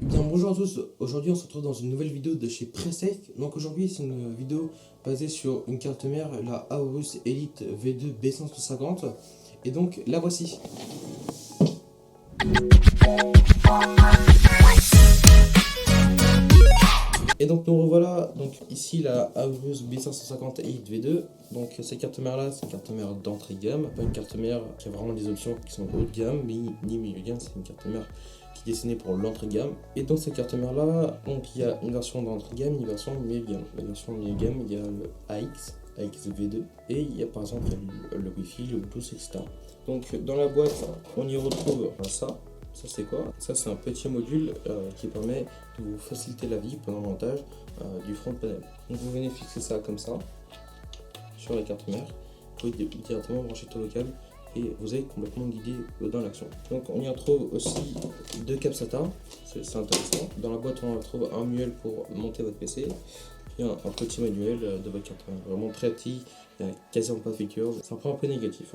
Bien, bonjour à tous, aujourd'hui on se retrouve dans une nouvelle vidéo de chez Presafe. Donc aujourd'hui c'est une vidéo basée sur une carte mère, la Aorus Elite V2 B150. Et donc la voici. Et donc nous revoilà, donc ici la Aorus B550 Elite V2. Donc cette carte mère là, c'est une carte mère d'entrée de gamme, pas une carte mère qui a vraiment des options qui sont haut de gamme, ni milieu de gamme, c'est une carte mère qui est destinée pour l'entrée de gamme. Et dans cette carte mère là, donc il y a une version d'entrée de gamme, une version milieu de gamme. La version milieu de gamme, il y a le AX V2, et il y a par exemple le Wi-Fi, le Bluetooth, etc. Donc dans la boîte, on y retrouve ça. Ça c'est quoi? Ça c'est un petit module qui permet de vous faciliter la vie pendant le montage du front panel. Donc vous venez fixer ça comme ça sur la carte mère, vous pouvez directement brancher tout le câble et vous êtes complètement guidé dans l'action. Donc on y retrouve aussi deux câbles SATA, c'est intéressant. Dans la boîte on retrouve un manuel pour monter votre PC et un petit manuel de votre carte mère, vraiment très petit. Il n'y a quasiment pas de features, c'est un point un peu négatif,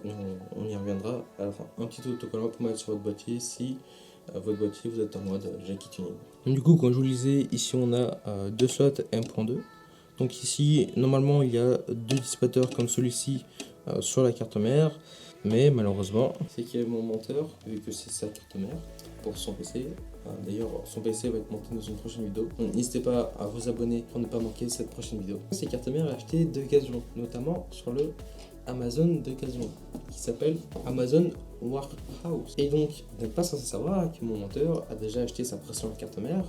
on y reviendra à la fin. Un petit autocollant pour mettre sur votre boîtier si votre boîtier vous êtes en mode Jackie Tuning. Donc, du coup, comme je vous le disais, ici on a deux slots M.2. Donc ici, normalement, il y a deux dissipateurs comme celui-ci sur la carte mère, mais malheureusement, c'est qu'il y a mon monteur, vu que c'est sa carte mère, pour son PC. D'ailleurs, son PC va être monté dans une prochaine vidéo. Donc n'hésitez pas à vous abonner pour ne pas manquer cette prochaine vidéo. Ces cartes mères achetées d'occasion, notamment sur le Amazon d'occasion, qui s'appelle Amazon Warehouse. Et donc, vous n'êtes pas censé savoir que mon monteur a déjà acheté sa précédente carte mère,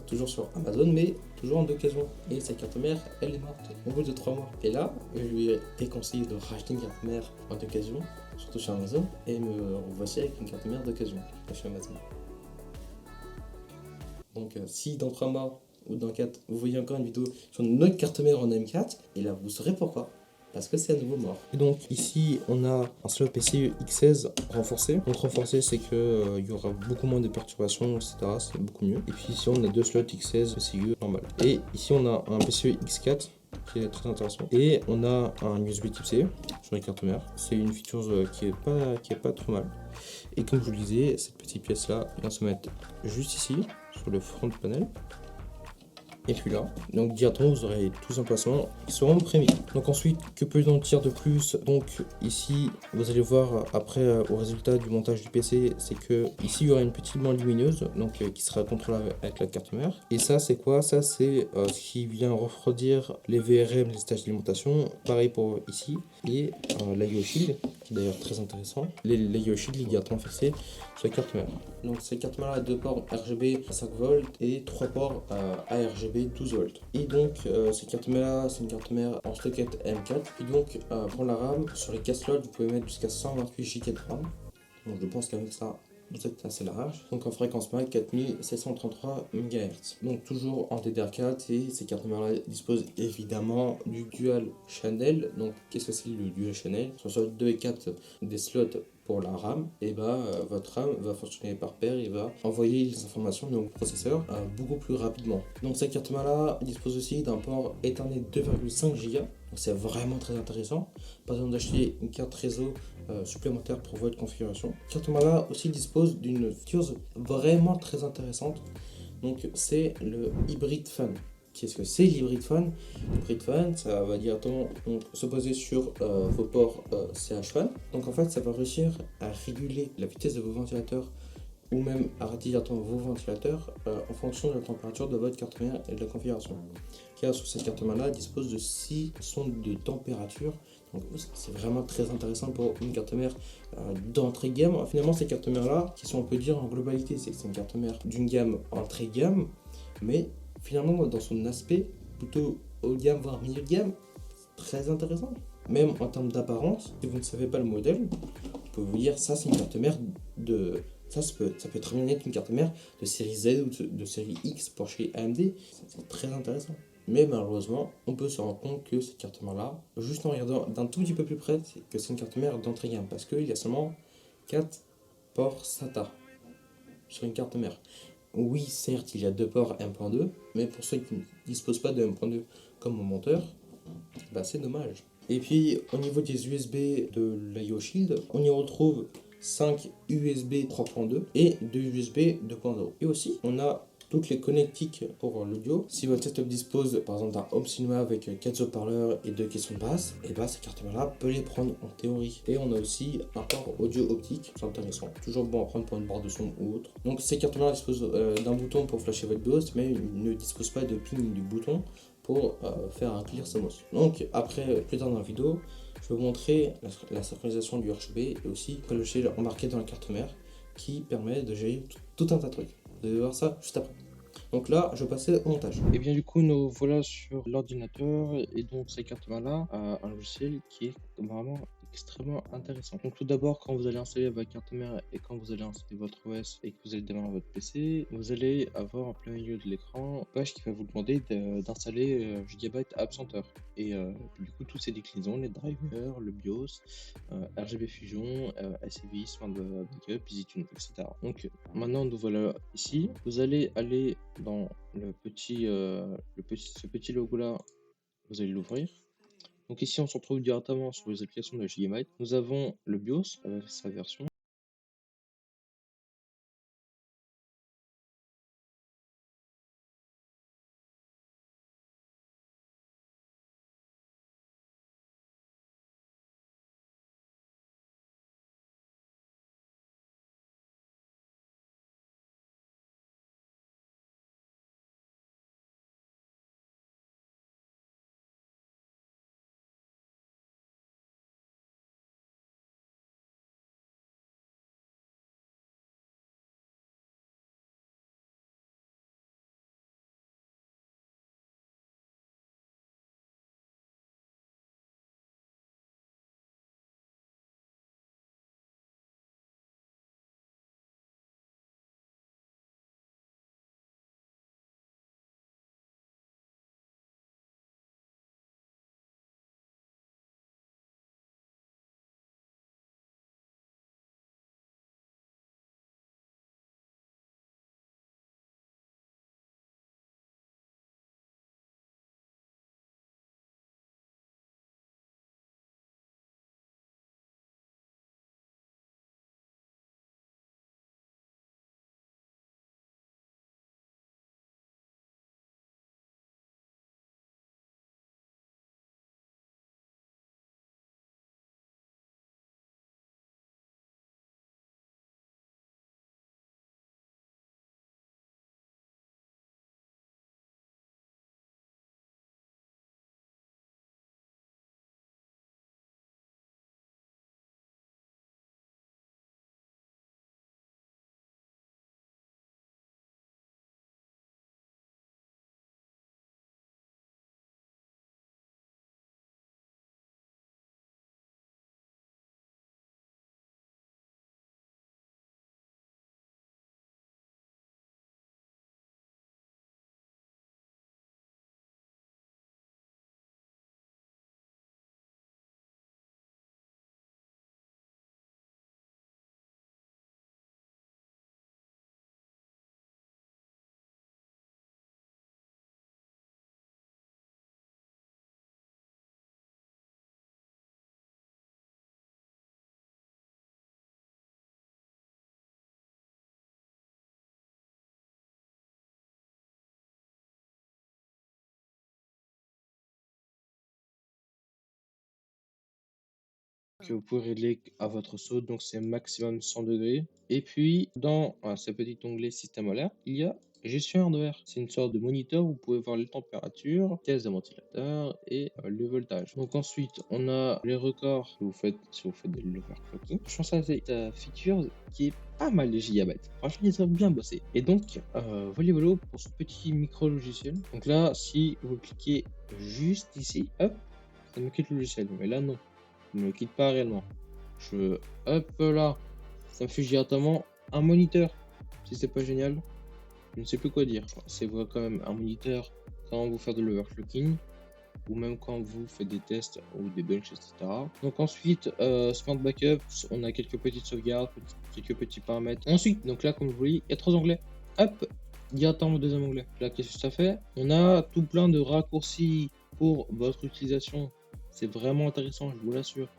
toujours sur Amazon, mais toujours en occasion. Et cette carte mère, elle est morte au bout de 3 mois. Et là, je lui ai déconseillé de racheter une carte mère en occasion, surtout chez Amazon, et me revoici avec une carte mère d'occasion chez Amazon. Donc, si dans 3 mois ou dans 4, vous voyez encore une vidéo sur une autre carte mère en M4, et là, vous saurez pourquoi. Parce que c'est à nouveau mort. Et donc ici on a un slot PCIe X16 renforcé. Donc renforcé c'est que il y aura beaucoup moins de perturbations, etc. C'est beaucoup mieux. Et puis ici on a deux slots X16 PCIe normal. Et ici on a un PCIe X4 qui est très intéressant. Et on a un USB Type C sur les cartes mères. C'est une feature qui est pas trop mal. Et comme je vous le disais, cette petite pièce là vient se mettre juste ici sur le front panel. Et puis là, donc directement vous aurez tous emplacements qui seront prémis. Donc ensuite, que peut-on dire de plus? Donc ici, vous allez voir après au résultat du montage du PC, c'est que ici il y aura une petite bande lumineuse donc qui sera contrôlable avec la carte mère. Et ça c'est quoi? Ça c'est ce qui vient refroidir les VRM, les stages d'alimentation. Pareil pour ici. Et l'IO Shield, qui est d'ailleurs très intéressant. L'IO Shield est directement fixé sur la carte mère. Donc cette carte mère a deux ports RGB 5 volts et 3 ports ARGB 12 volts. Et donc cette carte mère là, c'est une carte mère en stockette M4. Et donc pour la RAM, sur les 4 slots, vous pouvez mettre jusqu'à 128 Go de RAM. Donc je pense qu'avec ça, vous êtes assez large. Donc en fréquence max 4733 MHz. Donc toujours en DDR4, et ces cartes mères là disposent évidemment du dual channel. Donc qu'est-ce que c'est le dual channel? Sur slot 2 et 4 des slots pour la RAM, et votre RAM va fonctionner par paire et va envoyer les informations de votre processeur beaucoup plus rapidement. Donc cette carte mère là dispose aussi d'un port Ethernet 2,5 Go. Donc c'est vraiment très intéressant. Pas besoin d'acheter une carte réseau supplémentaire pour votre configuration. Cette carte mère là aussi dispose d'une feature vraiment très intéressante. Donc c'est le Hybrid Fan. Qu'est-ce que c'est l'Hybrid Fan? L'Hybrid Fan, ça va directement se poser sur vos ports CH Fan. Donc en fait, ça va réussir à réguler la vitesse de vos ventilateurs ou même à arrêter directement vos ventilateurs en fonction de la température de votre carte mère et de la configuration. Car sur cette carte mère là, elle dispose de 6 sondes de température. Donc c'est vraiment très intéressant pour une carte mère d'entrée de gamme. Finalement, ces cartes mères là, qui sont on peut dire en globalité, c'est que c'est une carte mère d'une gamme entrée de gamme, mais finalement dans son aspect plutôt haut de gamme voire milieu de gamme, très intéressant. Même en termes d'apparence, si vous ne savez pas le modèle, je peux vous dire ça c'est une carte mère de... Ça peut très bien être une carte mère de série Z ou de série X pour chez AMD. C'est très intéressant. Mais malheureusement, on peut se rendre compte que cette carte mère là, juste en regardant d'un tout petit peu plus près, que c'est une carte mère d'entrée gamme. Parce qu'il y a seulement 4 ports SATA sur une carte mère. Oui, certes, il y a deux ports M.2, mais pour ceux qui ne disposent pas de M.2 comme mon monteur, c'est dommage. Et puis, au niveau des USB de l'IO Shield, on y retrouve 5 USB 3.2 et 2 USB 2.0. Et aussi, on a toutes les connectiques pour l'audio. Si votre setup dispose par exemple d'un home cinéma avec 4 haut-parleurs et 2 caissons de basse, et bah cette carte mère là peut les prendre en théorie. Et on a aussi un port audio optique, c'est intéressant, toujours bon à prendre pour une barre de son ou autre. Donc ces cartes mère disposent d'un bouton pour flasher votre BIOS, mais ne disposent pas de ping du bouton pour faire un clear CMOS. Donc après, plus tard dans la vidéo, je vais vous montrer la synchronisation du RGB et aussi le logiciel embarqué dans la carte mère qui permet de gérer tout un tas de trucs. Vous allez voir ça juste après. Donc là, je vais passer au montage. Et bien du coup, nous voilà sur l'ordinateur et donc cette carte là a un logiciel qui est vraiment extrêmement intéressant. Donc tout d'abord, quand vous allez installer votre carte mère et quand vous allez installer votre OS et que vous allez démarrer votre PC, vous allez avoir en plein milieu de l'écran une page qui va vous demander d'installer Gigabyte App Center. Et du coup, toutes ces déclinaisons, les drivers, le BIOS, RGB Fusion, SAV, Smart Backup, EasyTune, etc. Donc maintenant, nous voilà ici. Vous allez aller dans ce petit logo là, vous allez l'ouvrir. Donc ici on se retrouve directement sur les applications de Gigabyte. Nous avons le BIOS avec sa version. Que vous pouvez régler à votre saut, donc c'est maximum 100 degrés. Et puis dans ce petit onglet système alert, il y a gestion hardware. C'est une sorte de moniteur où vous pouvez voir les températures, caisse de ventilateur et le voltage. Donc ensuite on a les records que vous faites si vous faites de l'overclocking. Je pense que c'est une feature qui est pas mal les gigabytes. Franchement ils ont bien bossé. Et donc voilà pour ce petit micro logiciel. Donc là si vous cliquez juste ici, hop, ça me quitte le logiciel. Mais là non. Ne me quitte pas réellement. Hop là, ça me fait directement un moniteur. Si c'est pas génial, je ne sais plus quoi dire. C'est vrai quand même un moniteur quand vous faites de l'overclocking ou même quand vous faites des tests ou des benches, etc. Donc ensuite, Smart Backup, on a quelques petites sauvegardes, quelques petits paramètres. Ensuite, donc là, comme vous voyez, il y a 3 onglets. Hop, directement au deuxième onglet. Là, qu'est-ce que ça fait? On a tout plein de raccourcis pour votre utilisation. C'est vraiment intéressant, je vous l'assure.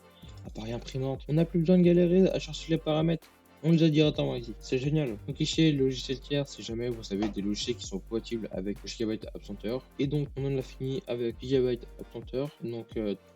Appareil imprimante, on n'a plus besoin de galérer à chercher les paramètres. On les a directement ici, c'est génial. Donc ici, le logiciel tiers, si jamais vous savez des logiciels qui sont compatibles avec Gigabyte App Center. Et donc on en a fini avec Gigabyte App Center. Donc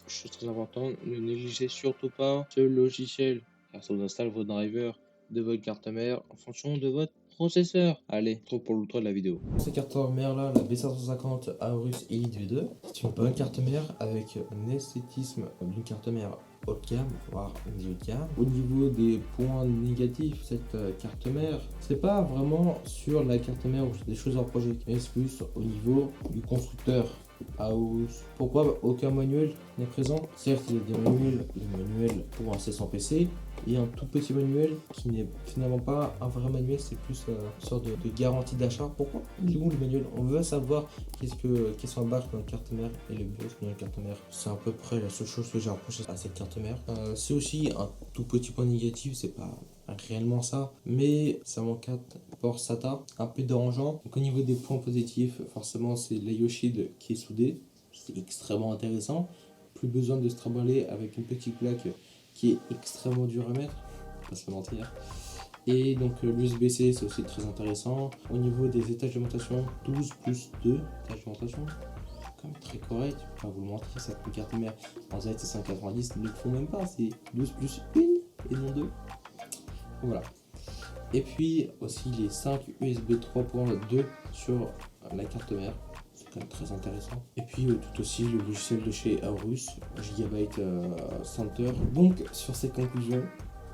chose très importante, ne négligez surtout pas ce logiciel car ça vous installe vos drivers de votre carte mère en fonction de votre processeur. Allez, trop pour l'outre de la vidéo. Cette carte mère là, la B550 Aorus Elite V2, c'est une bonne carte mère avec un esthétisme d'une carte mère haut de gamme, voire milieu de gamme. Au niveau des points négatifs, cette carte mère, c'est pas vraiment sur la carte mère où j'ai des choses à reprocher, mais c'est plus au niveau du constructeur. Aorus. Pourquoi aucun manuel n'est présent? Certes, il y a des manuels pour un 700 PC, et un tout petit manuel qui n'est finalement pas un vrai manuel, c'est plus une sorte de garantie d'achat. Pourquoi du coup le manuel? On veut savoir qu'est-ce qu'on embarque dans la carte mère et le BIOS dans la carte mère. C'est à peu près la seule chose que j'ai reproché à cette carte mère. C'est aussi un tout petit point négatif, c'est pas réellement ça, mais ça manque un port SATA, un peu dérangeant. Donc au niveau des points positifs, forcément c'est la Yoshide qui est soudée, c'est extrêmement intéressant. Plus besoin de se trimballer avec une petite plaque qui est extrêmement dur à mettre, pas se mentir. Et donc l'USB-C c'est aussi très intéressant. Au niveau des étages d'alimentation, 12 plus 2 étages d'alimentation, quand même très correct, je vais pas vous le mentir, cette carte mère en Z c'est 190, ils ne le font même pas, c'est 12 plus 1 et non 2. Voilà. Et puis aussi les 5 USB 3.2 sur la carte mère, c'est quand même très intéressant. Et puis tout aussi le logiciel de chez Aorus, Gigabyte Center. Donc sur cette conclusion,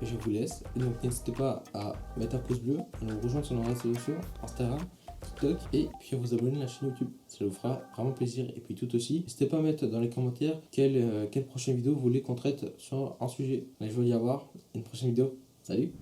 je vous laisse. Et donc n'hésitez pas à mettre un pouce bleu, à nous rejoindre sur nos réseaux sociaux, Instagram, TikTok, et puis à vous abonner à la chaîne YouTube. Ça vous fera vraiment plaisir. Et puis tout aussi, n'hésitez pas à mettre dans les commentaires quelle prochaine vidéo vous voulez qu'on traite sur un sujet. Là, je vais y avoir une prochaine vidéo. Salut!